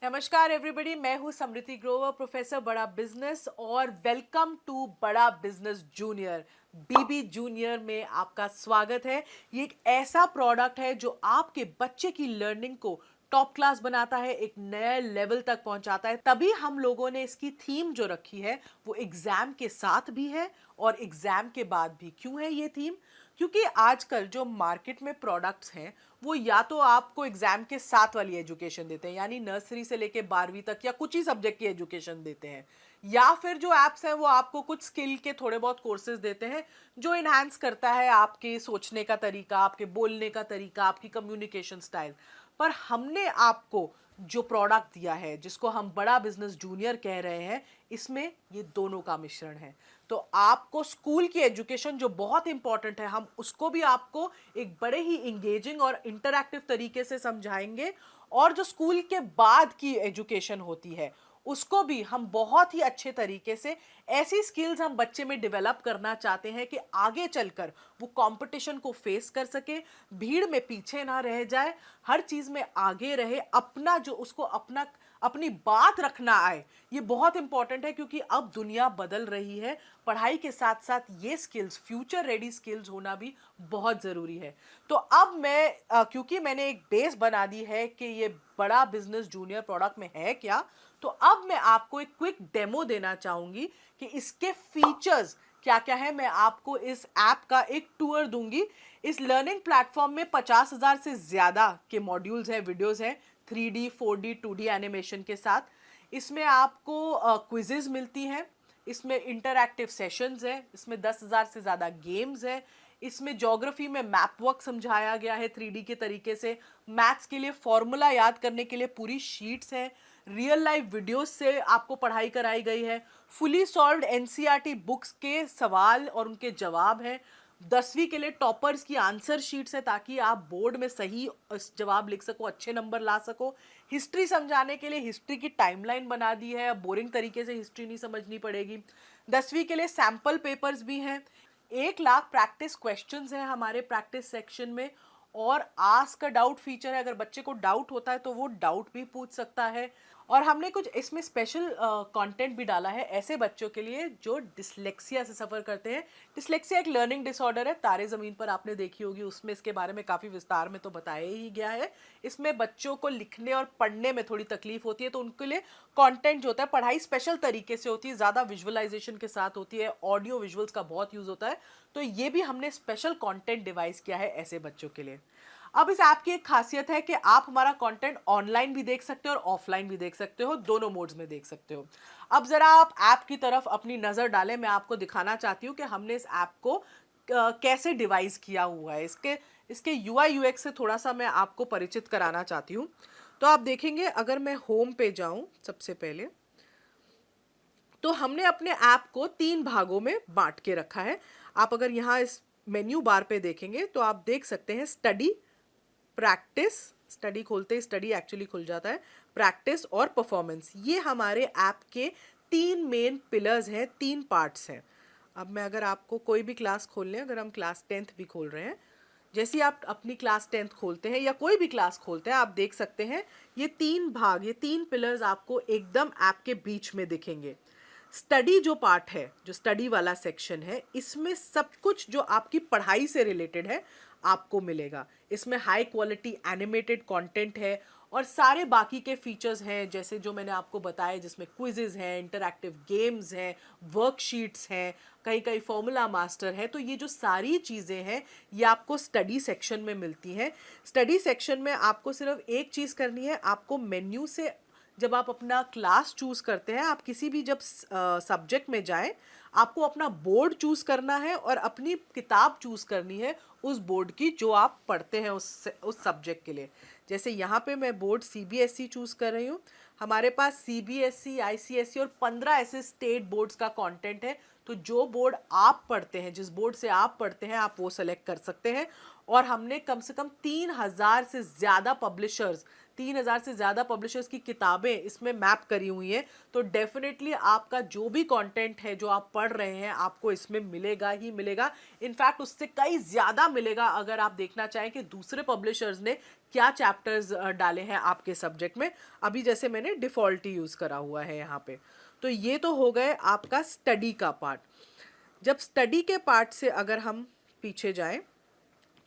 नमस्कार एवरीबॉडी, मैं हूं समृति ग्रोवर, प्रोफेसर बड़ा बिजनेस, और वेलकम टू बड़ा बिजनेस जूनियर। बीबी जूनियर में आपका स्वागत है। ये एक ऐसा प्रोडक्ट है जो आपके बच्चे की लर्निंग को टॉप क्लास बनाता है, एक नए लेवल तक पहुंचाता है। तभी हम लोगों ने इसकी थीम जो रखी है वो एग्जाम के साथ भी है और एग्जाम के बाद भी। क्यों है ये थीम? क्योंकि आजकल जो मार्केट में प्रोडक्ट्स हैं वो या तो आपको एग्जाम के साथ वाली एजुकेशन देते हैं, यानी नर्सरी से लेके 12वीं तक या कुछ ही सब्जेक्ट की एजुकेशन देते हैं, या फिर जो एप्स हैं वो आपको कुछ स्किल के थोड़े बहुत कोर्सेज देते हैं जो इन्हांस करता है आपके सोचने का तरीका, आपके बोलने का तरीका, आपकी कम्युनिकेशन स्टाइल। पर हमने आपको जो प्रोडक्ट दिया है, जिसको हम बड़ा बिजनेस जूनियर कह रहे हैं, इसमें ये दोनों का मिश्रण है। तो आपको स्कूल की एजुकेशन जो बहुत इंपॉर्टेंट है, हम उसको भी आपको एक बड़े ही इंगेजिंग और इंटरैक्टिव तरीके से समझाएंगे। और जो स्कूल के बाद की एजुकेशन होती है उसको भी हम बहुत ही अच्छे तरीके से, ऐसी स्किल्स हम बच्चे में डेवलप करना चाहते हैं कि आगे चलकर वो कंपटीशन को फेस कर सके, भीड़ में पीछे ना रह जाए, हर चीज में आगे रहे, अपना जो उसको अपनी बात रखना आए। ये बहुत इंपॉर्टेंट है क्योंकि अब दुनिया बदल रही है। पढ़ाई के साथ साथ ये स्किल्स, फ्यूचर रेडी स्किल्स होना भी बहुत जरूरी है। तो अब मैं क्योंकि मैंने एक बेस बना दी है कि ये बड़ा बिजनेस जूनियर प्रोडक्ट में है क्या, तो अब मैं आपको एक क्विक डेमो देना चाहूंगी कि इसके फीचर्स क्या क्या है। मैं आपको इस ऐप का एक टूर दूंगी। इस लर्निंग प्लेटफॉर्म में 50,000 से ज्यादा के मॉड्यूल्स हैं, वीडियोस हैं, 3D 4D 2D एनिमेशन के साथ। इसमें आपको क्विजेज मिलती हैं, इसमें इंटरैक्टिव सेशंस हैं, इसमें 10,000 से ज़्यादा गेम्स हैं, इसमें ज्योग्राफी में मैप वर्क समझाया गया है 3D के तरीके से, मैथ्स के लिए फॉर्मूला याद करने के लिए पूरी शीट्स हैं, रियल लाइफ वीडियोस से आपको पढ़ाई कराई गई है, फुली सॉल्व्ड एनसीईआरटी बुक्स के सवाल और उनके जवाब हैं, 10वीं के लिए टॉपर्स की आंसर शीट्स है ताकि आप बोर्ड में सही जवाब लिख सको, अच्छे नंबर ला सको। हिस्ट्री समझाने के लिए हिस्ट्री की टाइमलाइन बना दी है, अब बोरिंग तरीके से हिस्ट्री नहीं समझनी पड़ेगी। 10वीं के लिए सैंपल पेपर्स भी हैं, 1 लाख प्रैक्टिस क्वेश्चंस हैं हमारे प्रैक्टिस सेक्शन में, और आस्क अ डाउट फीचर है। अगर बच्चे को डाउट होता है तो वो डाउट भी पूछ सकता है। और हमने कुछ इसमें स्पेशल कंटेंट भी डाला है ऐसे बच्चों के लिए जो डिसलेक्सिया से सफ़र करते हैं। डिसलेक्सिया एक लर्निंग डिसऑर्डर है, तारे ज़मीन पर आपने देखी होगी, उसमें इसके बारे में काफ़ी विस्तार में तो बताया ही गया है। इसमें बच्चों को लिखने और पढ़ने में थोड़ी तकलीफ होती है, तो उनके लिए कंटेंट जो होता है, पढ़ाई स्पेशल तरीके से होती है, ज़्यादा विजुअलाइजेशन के साथ होती है, ऑडियो विजुअल्स का बहुत यूज़ होता है। तो ये भी हमने स्पेशल कंटेंट डिवाइस किया है ऐसे बच्चों के लिए। अब इस ऐप की एक खासियत है कि आप हमारा कंटेंट ऑनलाइन भी देख सकते हो और ऑफलाइन भी देख सकते हो, दोनों मोड्स में देख सकते हो। अब जरा आप ऐप की तरफ अपनी नजर डालें, मैं आपको दिखाना चाहती हूँ कि हमने इस ऐप को कैसे डिवाइस किया हुआ है। इसके इसके यूआई यूएक्स से थोड़ा सा मैं आपको परिचित कराना चाहती हूँ। तो आप देखेंगे, अगर मैं होम पे जाऊं सबसे पहले, तो हमने अपने ऐप को 3 भागों में बांट के रखा है। आप अगर यहाँ इस मेन्यू बार पे देखेंगे तो आप देख सकते हैं स्टडी, प्रैक्टिस, स्टडी खोलते ही स्टडी एक्चुअली खुल जाता है, प्रैक्टिस और परफॉर्मेंस। ये हमारे ऐप के 3 मेन पिलर्स हैं, 3 पार्ट्स हैं। अब मैं अगर आपको कोई भी क्लास खोल लें, अगर हम क्लास 10th भी खोल रहे हैं, जैसे ही आप अपनी क्लास 10th खोलते हैं या कोई भी क्लास खोलते हैं, आप देख सकते हैं ये 3 भाग, ये 3 पिलर्स आपको एकदम ऐप के बीच में दिखेंगे। स्टडी जो पार्ट है, जो स्टडी वाला सेक्शन है, इसमें सब कुछ जो आपकी पढ़ाई से रिलेटेड है आपको मिलेगा। इसमें हाई क्वालिटी एनिमेटेड कंटेंट है और सारे बाकी के फीचर्स हैं, जैसे जो मैंने आपको बताया, जिसमें क्विजेज हैं, इंटरैक्टिव गेम्स हैं, वर्कशीट्स हैं, कहीं कहीं फॉर्मूला मास्टर है। तो ये जो सारी चीज़ें हैं ये आपको स्टडी सेक्शन में मिलती हैं। स्टडी सेक्शन में आपको सिर्फ एक चीज़ करनी है, आपको मेन्यू से जब आप अपना क्लास चूज करते हैं, आप किसी भी जब सब्जेक्ट में जाएं, आपको अपना बोर्ड चूज करना है और अपनी किताब चूज करनी है उस बोर्ड की जो आप पढ़ते हैं उस सब्जेक्ट के लिए। जैसे यहाँ पे मैं बोर्ड सीबीएसई चूज कर रही हूँ। हमारे पास सीबीएसई, आईसीएसई और 15 ऐसे स्टेट बोर्ड्स का कंटेंट है। तो जो बोर्ड आप पढ़ते हैं, जिस बोर्ड से आप पढ़ते हैं, आप वो सेलेक्ट कर सकते हैं। और हमने कम से कम 3,000 से ज़्यादा पब्लिशर्स, 3000 से ज़्यादा पब्लिशर्स की किताबें इसमें मैप करी हुई हैं, तो डेफिनेटली आपका जो भी कंटेंट है जो आप पढ़ रहे हैं आपको इसमें मिलेगा ही मिलेगा। इनफैक्ट उससे कई ज़्यादा मिलेगा अगर आप देखना चाहें कि दूसरे पब्लिशर्स ने क्या चैप्टर्स डाले हैं आपके सब्जेक्ट में। अभी जैसे मैंने डिफ़ॉल्ट ही यूज़ करा हुआ है यहाँ पे। तो ये तो हो गए आपका स्टडी का पार्ट। जब स्टडी के पार्ट से अगर हम पीछे जाएं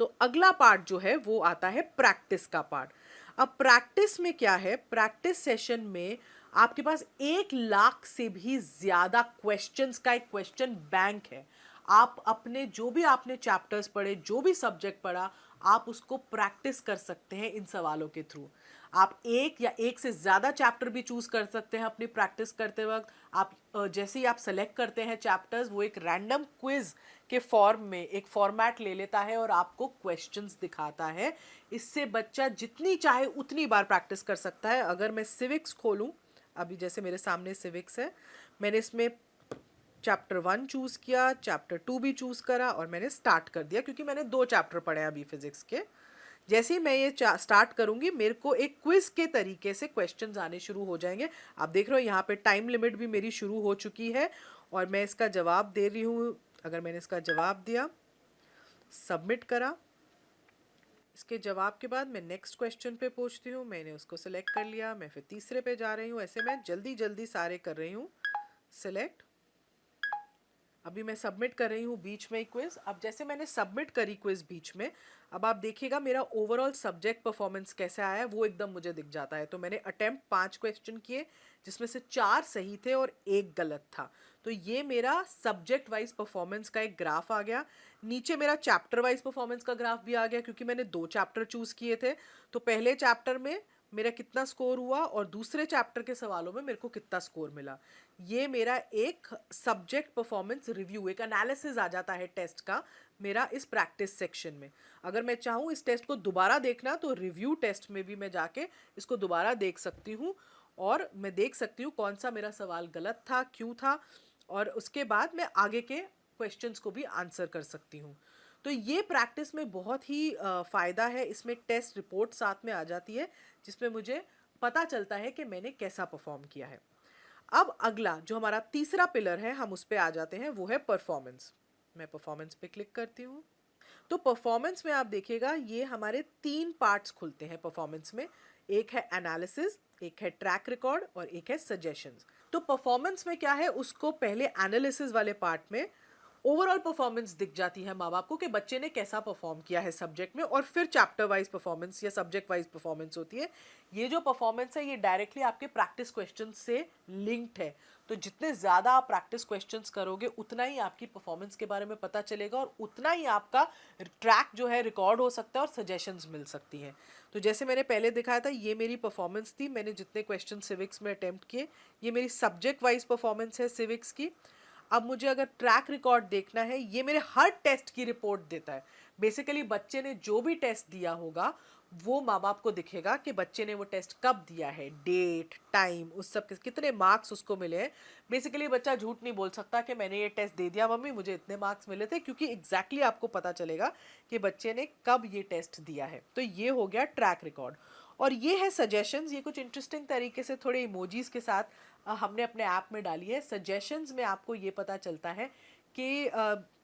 तो अगला पार्ट जो है वो आता है प्रैक्टिस का पार्ट। अब प्रैक्टिस में क्या है, प्रैक्टिस सेशन में आपके पास 1 लाख से भी ज्यादा क्वेश्चंस का एक क्वेश्चन बैंक है। आप अपने जो भी आपने चैप्टर्स पढ़े, जो भी सब्जेक्ट पढ़ा, आप उसको प्रैक्टिस कर सकते हैं इन सवालों के थ्रू। आप एक या एक से ज़्यादा चैप्टर भी चूज़ कर सकते हैं अपनी प्रैक्टिस करते वक्त। आप जैसे ही आप सेलेक्ट करते हैं चैप्टर्स, वो एक रैंडम क्विज के फॉर्म में एक फॉर्मेट ले लेता है और आपको क्वेश्चंस दिखाता है। इससे बच्चा जितनी चाहे उतनी बार प्रैक्टिस कर सकता है। अगर मैं सिविक्स खोलूँ, अभी जैसे मेरे सामने सिविक्स है, मैंने इसमें चैप्टर 1 चूज़ किया, चैप्टर 2 भी चूज़ करा और मैंने स्टार्ट कर दिया, क्योंकि मैंने 2 चैप्टर पढ़े हैं अभी फिजिक्स के। जैसे ही मैं ये स्टार्ट करूंगी, मेरे को एक क्विज के तरीके से क्वेश्चंस आने शुरू हो जाएंगे। आप देख रहे हो यहाँ पे टाइम लिमिट भी मेरी शुरू हो चुकी है और मैं इसका जवाब दे रही हूँ। अगर मैंने इसका जवाब दिया, सबमिट करा, इसके जवाब के बाद मैं नेक्स्ट क्वेश्चन पे पहुँचती हूँ। मैंने उसको सिलेक्ट कर लिया, मैं फिर तीसरे पे जा रही हूँ। ऐसे मैं जल्दी जल्दी सारे कर रही हूँ सिलेक्ट। अभी मैं सबमिट कर रही हूँ बीच में क्विज। अब जैसे मैंने सबमिट करी क्विज बीच में, अब आप देखिएगा मेरा ओवरऑल सब्जेक्ट परफॉर्मेंस कैसे आया है वो एकदम मुझे दिख जाता है। तो मैंने अटेम्प्ट 5 क्वेश्चन किए, जिसमें से 4 सही थे और 1 गलत था। तो ये मेरा सब्जेक्ट वाइज परफॉर्मेंस का एक ग्राफ आ गया। नीचे मेरा चैप्टर वाइज परफॉर्मेंस का ग्राफ भी आ गया, क्योंकि मैंने 2 चैप्टर चूज किए थे। तो पहले चैप्टर में मेरा कितना स्कोर हुआ और दूसरे चैप्टर के सवालों में मेरे को कितना स्कोर मिला। ये मेरा एक सब्जेक्ट परफॉर्मेंस रिव्यू, एक एनालिसिस आ जाता है टेस्ट का मेरा इस प्रैक्टिस सेक्शन में। अगर मैं चाहूँ इस टेस्ट को दोबारा देखना, तो रिव्यू टेस्ट में भी मैं जाके इसको दोबारा देख सकती हूँ और मैं देख सकती हूँ कौन सा मेरा सवाल गलत था, क्यों था, और उसके बाद मैं आगे के क्वेश्चंस को भी आंसर कर सकती हूँ। तो ये प्रैक्टिस में बहुत ही फ़ायदा है। इसमें टेस्ट रिपोर्ट साथ में आ जाती है, जिसमें मुझे पता चलता है कि मैंने कैसा परफॉर्म किया है। अब अगला जो हमारा तीसरा पिलर है, हम उस पे आ जाते हैं, वो है परफॉर्मेंस। मैं परफॉर्मेंस पे क्लिक करती हूँ। तो परफॉर्मेंस में आप देखिएगा ये हमारे 3 पार्ट्स खुलते हैं परफॉर्मेंस में। एक है एनालिसिस, एक है ट्रैक रिकॉर्ड और एक है सजेशंस। तो परफॉर्मेंस में क्या है, उसको पहले एनालिसिस वाले पार्ट में ओवरऑल परफॉर्मेंस दिख जाती है माँ बाप को कि बच्चे ने कैसा परफॉर्म किया है सब्जेक्ट में, और फिर चैप्टर वाइज परफॉर्मेंस या सब्जेक्ट वाइज परफॉर्मेंस होती है। ये जो परफॉर्मेंस है ये डायरेक्टली आपके प्रैक्टिस क्वेश्चन से लिंक्ड है। तो जितने ज़्यादा आप प्रैक्टिस क्वेश्चंस करोगे उतना ही आपकी परफॉर्मेंस के बारे में पता चलेगा और उतना ही आपका ट्रैक जो है रिकॉर्ड हो सकता है और सजेशंस मिल सकती हैं। तो जैसे मैंने पहले दिखाया था, ये मेरी परफॉर्मेंस थी। मैंने जितने क्वेश्चन सिविक्स में अटेम्प्ट किए, ये मेरी सब्जेक्ट वाइज परफॉर्मेंस है सिविक्स की। अब मुझे अगर ट्रैक रिकॉर्ड देखना है, ये मेरे हर टेस्ट की रिपोर्ट देता है। बेसिकली बच्चे ने जो भी टेस्ट दिया होगा वो माँ बाप को दिखेगा कि बच्चे ने वो टेस्ट कब दिया है, डेट, टाइम, उस सब कितने मार्क्स उसको मिले हैं। बेसिकली बच्चा झूठ नहीं बोल सकता कि मैंने ये टेस्ट दे दिया मम्मी, मुझे इतने मार्क्स मिले थे, क्योंकि एग्जैक्टली आपको पता चलेगा कि बच्चे ने कब ये टेस्ट दिया है। तो ये हो गया ट्रैक रिकॉर्ड। और ये है सजेशंस। ये कुछ इंटरेस्टिंग तरीके से थोड़े इमोजीज के साथ हमने अपने ऐप में डाली है। सजेशंस में आपको ये पता चलता है कि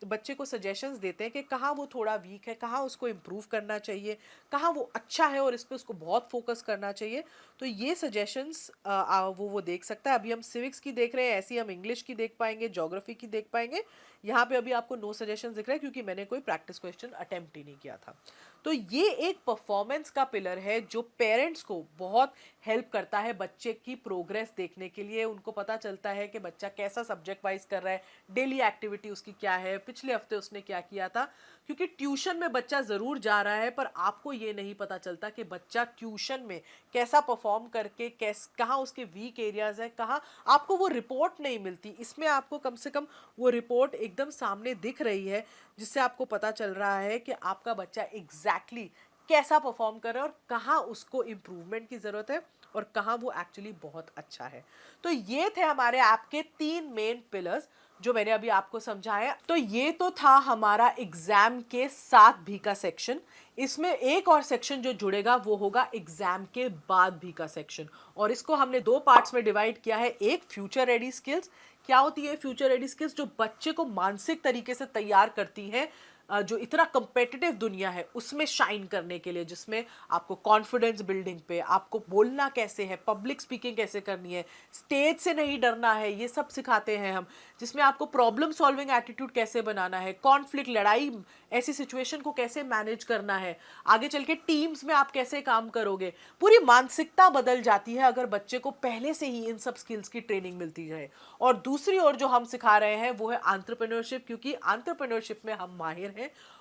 बच्चे को सजेशंस देते हैं कि कहाँ वो थोड़ा वीक है, कहाँ उसको इम्प्रूव करना चाहिए, कहाँ वो अच्छा है और इस पे उसको बहुत फोकस करना चाहिए। तो ये सजेशंस वो देख सकता है। अभी हम सिविक्स की देख रहे हैं, ऐसे ही हम इंग्लिश की देख पाएंगे, ज्योग्राफी की देख पाएंगे। यहाँ पे अभी आपको नो सजेशंस दिख रहा है क्योंकि मैंने कोई प्रैक्टिस क्वेश्चन अटेम्प्ट ही नहीं किया था। तो ये एक परफॉर्मेंस का पिलर है जो पेरेंट्स को बहुत हेल्प करता है बच्चे की प्रोग्रेस देखने के लिए। उनको पता चलता है कि बच्चा कैसा सब्जेक्ट वाइज कर रहा है, डेली एक्टिविटी उसकी क्या है, पिछले हफ्ते उसने क्या किया था। क्योंकि ट्यूशन में बच्चा ज़रूर जा रहा है, पर आपको ये नहीं पता चलता कि बच्चा ट्यूशन में कैसा परफॉर्म करके कहाँ उसके वीक एरियाज हैं, कहाँ आपको वो रिपोर्ट नहीं मिलती। इसमें आपको कम से कम वो रिपोर्ट एकदम सामने दिख रही है, जिससे आपको पता चल रहा है कि आपका बच्चा एग्जैक्टली कैसा परफॉर्म कर रहा है और कहाँ उसको इम्प्रूवमेंट की ज़रूरत है और कहाँ वो एक्चुअली बहुत अच्छा है। तो ये थे हमारे ऐप के 3 मेन पिलर्स। जो मैंने अभी आपको समझाया। तो ये तो था हमारा एग्जाम के साथ भी का सेक्शन। इसमें एक और सेक्शन जो जुड़ेगा वो होगा एग्जाम के बाद भी का सेक्शन, और इसको हमने दो पार्ट्स में डिवाइड किया है। एक फ्यूचर रेडी स्किल्स। क्या होती है फ्यूचर रेडी स्किल्स? जो बच्चे को मानसिक तरीके से तैयार करती हैं जो इतना कंपेटिटिव दुनिया है उसमें शाइन करने के लिए, जिसमें आपको कॉन्फिडेंस बिल्डिंग पे, आपको बोलना कैसे है, पब्लिक स्पीकिंग कैसे करनी है, स्टेज से नहीं डरना है, ये सब सिखाते हैं हम। जिसमें आपको प्रॉब्लम सॉल्विंग एटीट्यूड कैसे बनाना है, कॉन्फ्लिक्ट, लड़ाई, ऐसी सिचुएशन को कैसे मैनेज करना है, आगे चल के टीम्स में आप कैसे काम करोगे। पूरी मानसिकता बदल जाती है अगर बच्चे को पहले से ही इन सब स्किल्स की ट्रेनिंग मिलती जाए। और दूसरी ओर जो हम सिखा रहे हैं वो है एंटरप्रेन्योरशिप, क्योंकि एंटरप्रेन्योरशिप में हम माहिर हैं।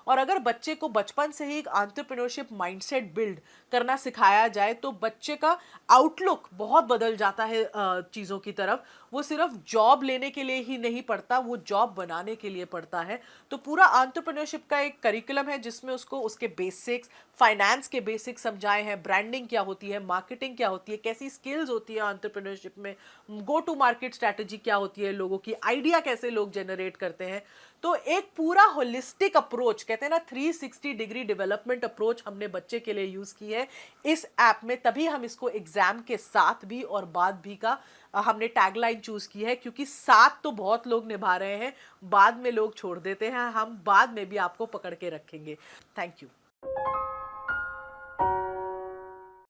और अगर बच्चे को बचपन से ही एक एंटरप्रेन्योरशिप माइंडसेट बिल्ड करना सिखाया जाए तो बच्चे का आउटलुक बहुत बदल जाता है चीज़ों की तरफ। वो सिर्फ जॉब लेने के लिए ही नहीं पढ़ता, वो जॉब बनाने के लिए पढ़ता है। तो पूरा एंटरप्रेन्योरशिप का एक करिकुलम है जिसमें उसको उसके बेसिक्स, फाइनेंस के बेसिक्स समझाए हैं, ब्रांडिंग क्या होती है, मार्केटिंग क्या होती है, कैसी स्किल्स होती है एंटरप्रेन्योरशिप में, गो टू मार्केट स्ट्रैटेजी क्या होती है, लोगों की आइडिया कैसे लोग जनरेट करते हैं। तो एक पूरा होलिस्टिक अप्रोच, कहते हैं ना 360 डिग्री डेवलपमेंट अप्रोच, हमने बच्चे के लिए यूज की है इस ऐप में। तभी हम इसको एग्जाम के साथ भी और बाद भी का हमने टैगलाइन चूज की है, क्योंकि साथ तो बहुत लोग निभा रहे हैं, बाद में लोग छोड़ देते हैं, हम बाद में भी आपको पकड़ के रखेंगे। Thank you.